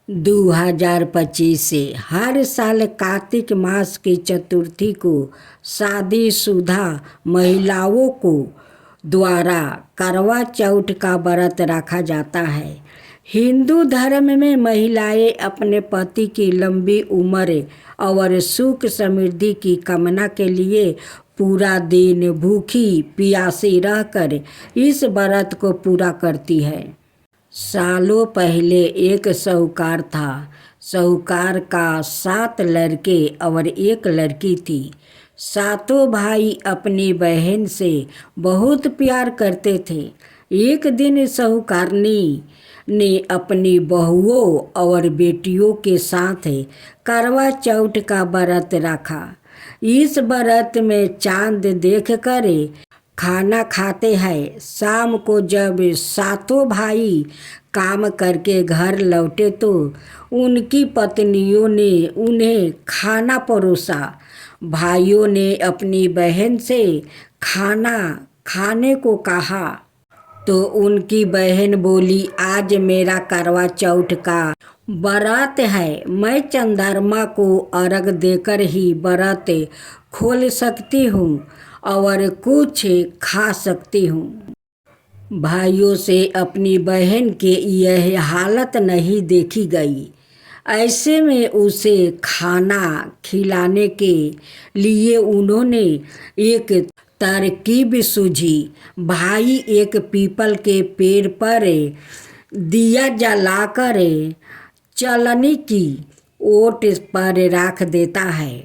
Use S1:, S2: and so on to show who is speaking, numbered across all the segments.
S1: 2025 से हर साल कार्तिक मास की चतुर्थी को शादीशुदा महिलाओं को द्वारा करवा चौथ का व्रत रखा जाता है। हिंदू धर्म में महिलाएं अपने पति की लंबी उम्र और सुख समृद्धि की कामना के लिए पूरा दिन भूखी प्यासी रहकर इस व्रत को पूरा करती है। सालों पहले एक साहूकार था। साहूकार का 7 लड़के और 1 लड़की थी। सातों भाई अपनी बहन से बहुत प्यार करते थे। एक दिन साहूकारनी ने अपनी बहुओं और बेटियों के साथ करवा चौथ का व्रत रखा। इस व्रत में चांद देखकर खाना खाते हैं। शाम को जब सातों भाई काम करके घर लौटे तो उनकी पत्नियों ने उन्हें खाना परोसा। भाइयों ने अपनी बहन से खाना खाने को कहा तो उनकी बहन बोली, आज मेरा करवा चौथ का व्रत है, मैं चंद्रमा को अर्घ देकर ही व्रत खोल सकती हूँ और कुछ खा सकती हूँ। भाइयों से अपनी बहन के यह हालत नहीं देखी गई। ऐसे में उसे खाना खिलाने के लिए उन्होंने एक तरकीब सूझी। भाई एक पीपल के पेड़ पर दिया जलाकर चलनी की ओट पर रख देता है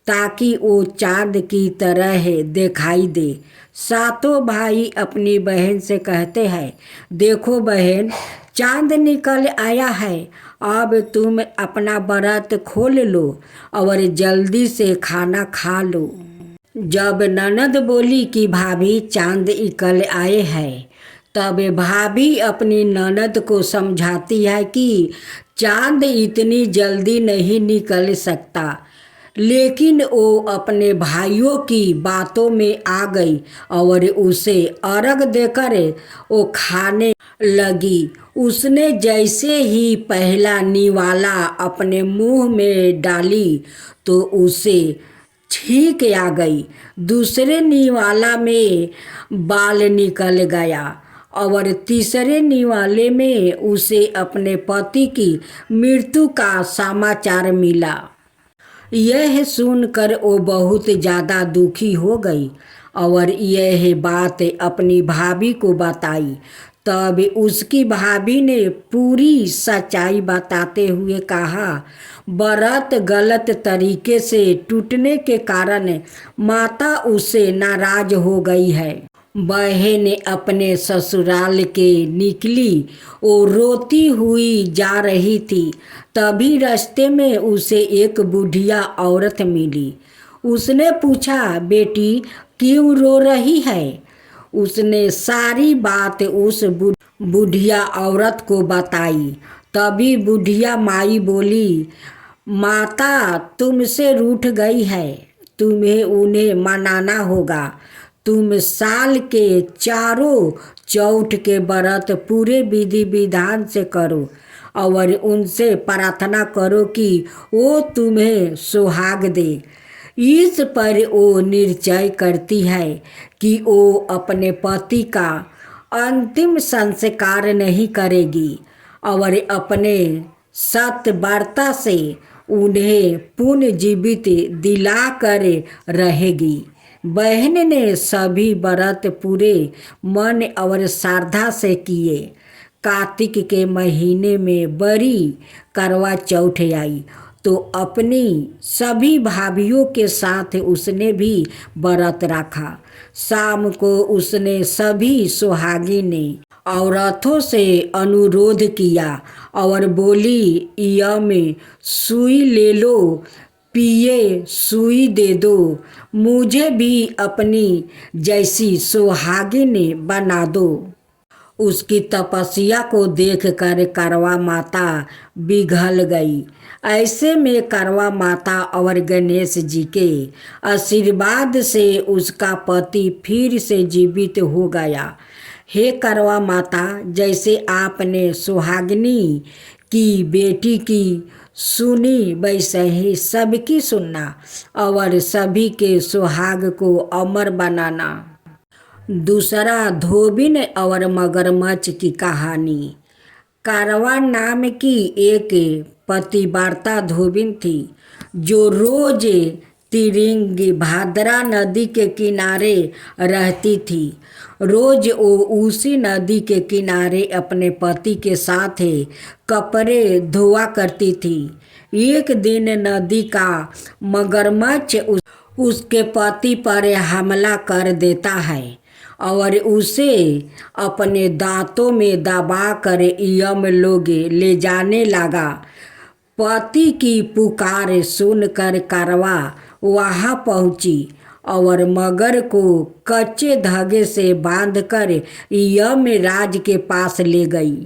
S1: ताकि वो चांद की तरह दिखाई दे। सातों भाई अपनी बहन से कहते हैं, देखो बहन, चांद निकल आया है, अब तुम अपना व्रत खोल लो और जल्दी से खाना खा लो। जब ननद बोली कि भाभी चांद निकल आए हैं, तब भाभी अपनी ननद को समझाती है कि चांद इतनी जल्दी नहीं निकल सकता। लेकिन वो अपने भाइयों की बातों में आ गई और उसे अर्घ देकर वो खाने लगी। उसने जैसे ही पहला निवाला अपने मुंह में डाली तो उसे छींक आ गई। दूसरे निवाला में बाल निकल गया और तीसरे निवाले में उसे अपने पति की मृत्यु का समाचार मिला। यह सुनकर वो बहुत ज़्यादा दुखी हो गई और यह बात अपनी भाभी को बताई। तब उसकी भाभी ने पूरी सच्चाई बताते हुए कहा, व्रत गलत तरीके से टूटने के कारण माता उससे नाराज हो गई है। बहन अपने ससुराल के निकली, वो रोती हुई जा रही थी। तभी रास्ते में उसे एक बुढ़िया औरत मिली। उसने पूछा, बेटी क्यों रो रही है? उसने सारी बात उस बुढ़िया औरत को बताई। तभी बुढ़िया माई बोली, माता तुमसे रूठ गई है, तुम्हें उन्हें मनाना होगा। तुम साल के चारों चौथ के व्रत पूरे विधि विधान से करो और उनसे प्रार्थना करो कि वो तुम्हें सुहाग दे। इस पर वो निश्चय करती है कि वो अपने पति का अंतिम संस्कार नहीं करेगी और अपने सतव्रता से उन्हें पुनर्जीवित दिलाकर रहेगी। बहन ने सभी व्रत पूरे मन और श्रद्धा से किए। कार्तिक के महीने में बड़ी करवा चौथ आई तो अपनी सभी भाभियों के साथ उसने भी व्रत रखा। शाम को उसने सभी सुहागिने औरतों से अनुरोध किया और बोली, यह में सुई ले लो, पिए सुई दे दो, मुझे भी अपनी जैसी सुहागिन बना दो। उसकी तपस्या को देखकर करवा माता पिघल गई। ऐसे में करवा माता और गणेश जी के आशीर्वाद से उसका पति फिर से जीवित हो गया। हे करवा माता, जैसे आपने सुहागिनी की बेटी की सुनी वैसे ही सबकी सुनना और सभी के सुहाग को अमर बनाना। दूसरा, धोबिन और मगरमच्छ की कहानी। कारवां नाम की एक पतिव्रता धोबिन थी जो रोज तिरंगी भादरा नदी के किनारे रहती थी। रोज वो उसी नदी के किनारे अपने पति के साथ कपड़े धोआ करती थी। एक दिन नदी का मगरमच्छ उसके पति पर हमला कर देता है और उसे अपने दांतों में दबा कर यमलोक ले जाने लगा। पति की पुकार सुनकर कारवां वहां पहुंची और मगर को कच्चे धागे से बांधकर यमराज के पास ले गई।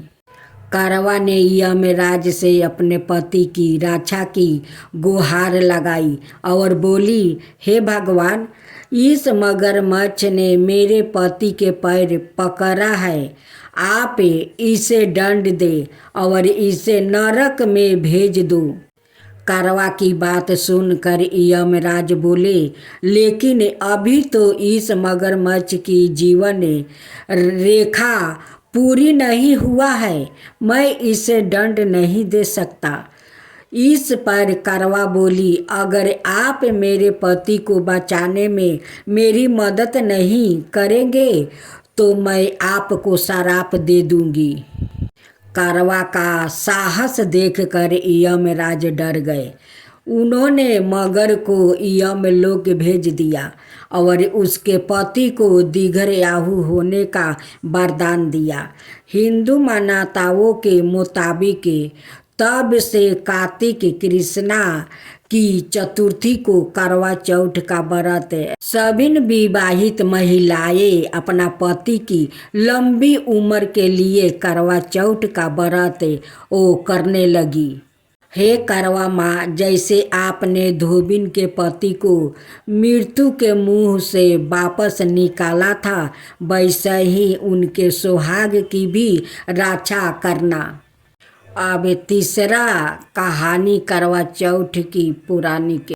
S1: कारवां ने यमराज से अपने पति की रक्षा की गुहार लगाई और बोली, हे भगवान, इस मगरमच्छ ने मेरे पति के पैर पकड़ा है, आप इसे दंड दे और इसे नरक में भेज दो। कारवां की बात सुनकर यमराज बोले, लेकिन अभी तो इस मगरमच्छ की जीवन रेखा पूरी नहीं हुआ है, मैं इसे दंड नहीं दे सकता। इस पर कारवां बोली, अगर आप मेरे पति को बचाने में मेरी मदद नहीं करेंगे तो मैं आपको श्राप दे दूंगी। कारवां का साहस देखकर यमराज डर गए। उन्होंने मगर को यमलोक भेज दिया और उसके पति को दीर्घायु होने का वरदान दिया। हिंदू मान्यताओं के मुताबिक तब से कार्तिक कृष्णा की चतुर्थी को करवा चौथ का व्रत सभी विवाहित महिलाएं अपना पति की लंबी उम्र के लिए करवा चौथ का व्रत करने लगी। हे करवा माँ, जैसे आपने धोबिन के पति को मृत्यु के मुंह से वापस निकाला था, वैसे ही उनके सुहाग की भी रक्षा करना। अब तीसरा कहानी करवा चौथ की पुरानी के।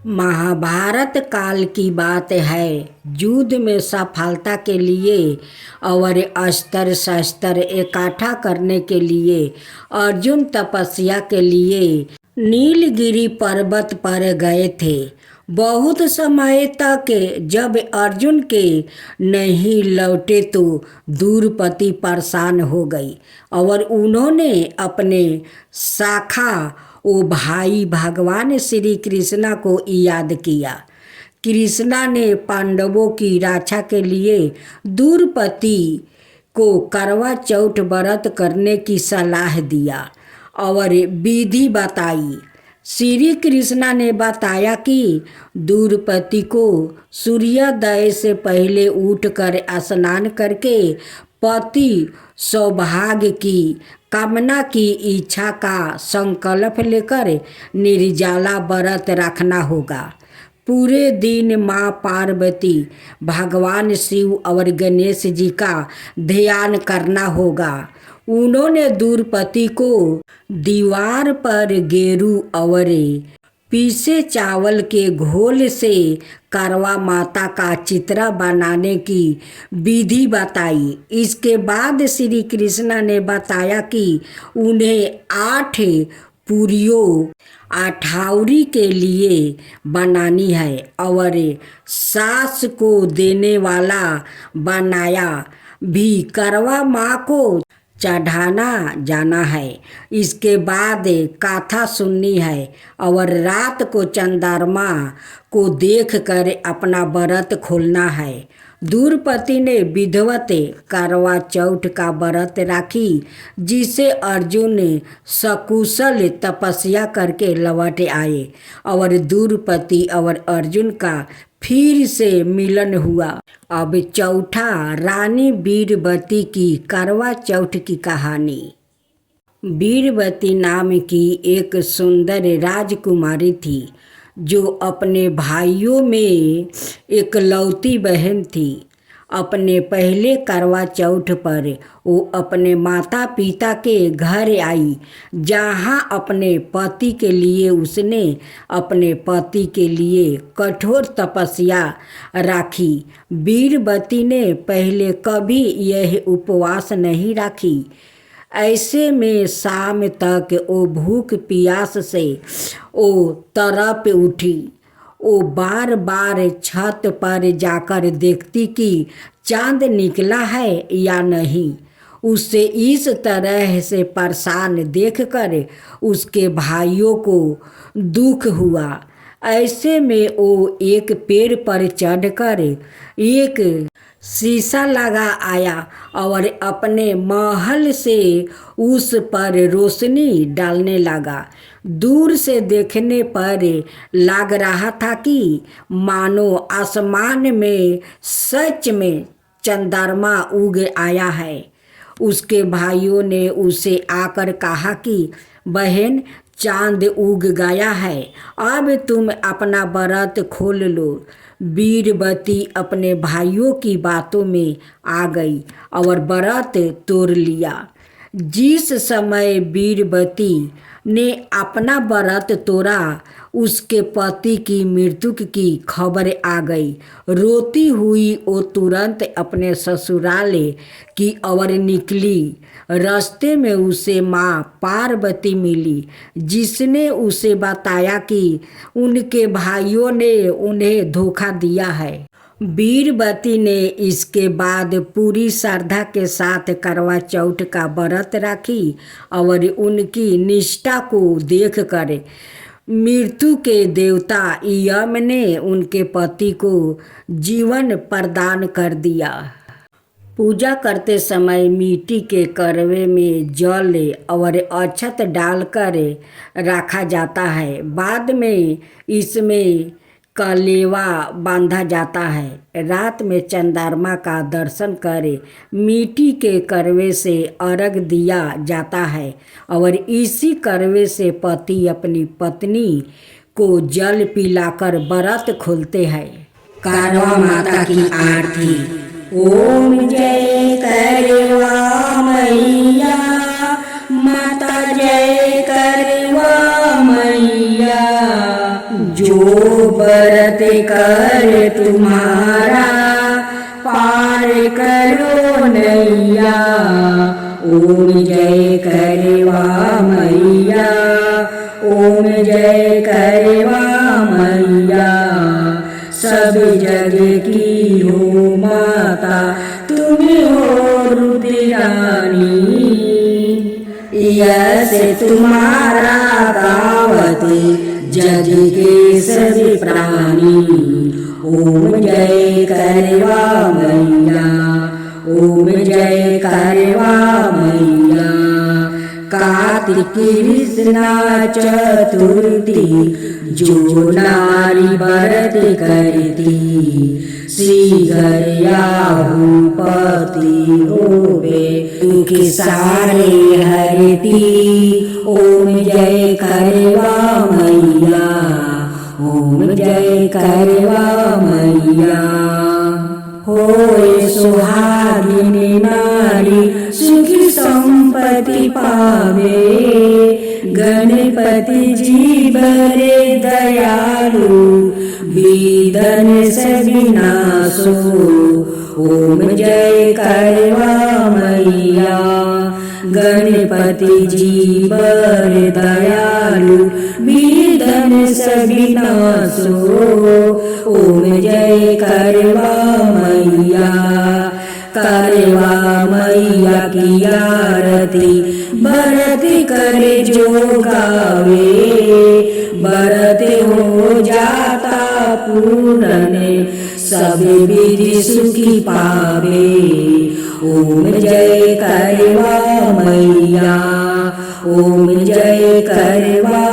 S1: महाभारत काल की बात है। युद्ध में सफलता के लिए और अस्त्र शस्त्र इकट्ठा करने के लिए अर्जुन तपस्या के लिए नीलगिरी पर्वत पर गए थे। बहुत समय तक जब अर्जुन के नहीं लौटे तो द्रौपदी परेशान हो गई और उन्होंने अपने शाखा भाई भगवान श्री कृष्णा को याद किया। कृष्णा ने पांडवों की रक्षा के लिए द्रौपदी को करवा चौथ व्रत करने की सलाह दिया और विधि बताई। श्री कृष्णा ने बताया कि द्रौपदी को सूर्योदय से पहले उठकर स्नान करके पति सौभाग्य की कामना की इच्छा का संकल्प लेकर निर्जला व्रत रखना होगा। पूरे दिन माँ पार्वती, भगवान शिव और गणेश जी का ध्यान करना होगा। उन्होंने द्रौपदी को दीवार पर गेरू और पीसे चावल के घोल से करवा माता का चित्र बनाने की विधि बताई। इसके बाद श्री कृष्णा ने बताया कि उन्हें 8 पूरियों अठावरी के लिए बनानी है और सास को देने वाला बनाया भी करवा माँ को चढ़ाना जाना है। इसके बाद कथा सुननी है और रात को चंद्रमा को देखकर अपना व्रत खोलना है। द्रौपदी ने विधिवत करवा चौथ का व्रत राखी, जिसे अर्जुन सकुशल तपस्या करके लौट आए और द्रौपदी और अर्जुन का फिर से मिलन हुआ। अब चौथा, रानी वीरवती की करवा चौथ की कहानी। वीरवती नाम की एक सुंदर राजकुमारी थी जो अपने भाइयों में इकलौती बहन थी अपने पहले करवा चौथ पर वो अपने माता पिता के घर आई, जहाँ अपने पति के लिए उसने अपने पति के लिए कठोर तपस्या राखी। वीरवती ने पहले कभी यह उपवास नहीं राखी। ऐसे में शाम तक वो भूख प्यास से वो तड़प उठी। वो बार बार छत पर जाकर देखती कि चांद निकला है या नहीं। उससे इस तरह से परेशान देखकर उसके भाइयों को दुख हुआ। ऐसे में वो एक पेड़ पर चढ़कर एक शीशा लगा आया और अपने महल से उस पर रोशनी डालने लगा। दूर से देखने पर लग रहा था कि मानो आसमान में सच में चंद्रमा उग आया है। उसके भाइयों ने उसे आकर कहा कि बहन, चांद उग गया है, अब तुम अपना व्रत खोल लो। वीरवती अपने भाइयों की बातों में आ गई और व्रत तोड़ लिया। जिस समय वीरवती ने अपना व्रत तोड़ा, उसके पति की मृत्यु की खबर आ गई। रोती हुई वो तुरंत अपने ससुराल की ओर निकली। रास्ते में उसे माँ पार्वती मिली, जिसने उसे बताया कि उनके भाइयों ने उन्हें धोखा दिया है। वीरवती ने इसके बाद पूरी श्रद्धा के साथ करवा चौथ का व्रत राखी और उनकी निष्ठा को देखकर मृत्यु के देवता यम ने उनके पति को जीवन प्रदान कर दिया। पूजा करते समय मिट्टी के करवे में जल और अक्षत डालकर रखा जाता है। बाद में इसमें कलेवा बांधा जाता है। रात में चंद्रमा का दर्शन कर मिट्टी के करवे से अर्घ दिया जाता है और इसी करवे से पति अपनी पत्नी को जल पिलाकर व्रत खोलते हैं। करवा माता की आरती। ओम जय करवा मैया, माता जय करवा मैया। जो व्रत कर तुम्हारा, पार करो नैया। ओम जय करवा मैया, ओम जय करवा मैया। सब जग की हो माता, तुम हो रुद्रानी। यश तुम्हारा गावते जग के सभी प्राणी। ओम जय करवा मैया, ओम जय करवा मैया। कार्तिक कृष्णा चतुर्थी, जो नारी व्रत करती, शीघ्र याहू पति होवे, दुख सारे हरती। ओम जय करवा मैया, ओम जय करवा मैया। होए सुहागिनी नारी, सुखी संपत्ति पावे। गणपति जी बड़े दयालु, विघ्न सभी नाशो। ओम जय करवा मैया, गणपति जी बड़े दयालु, विघ्न सभी नाशो। ओम जय करवा मैया। करवा मैया की आरती, व्रत करे जो गावे। व्रत हो जाता पूर्ण, सब विधि सुखी पावे। ओम जय करवा मैया, ओम जय करवा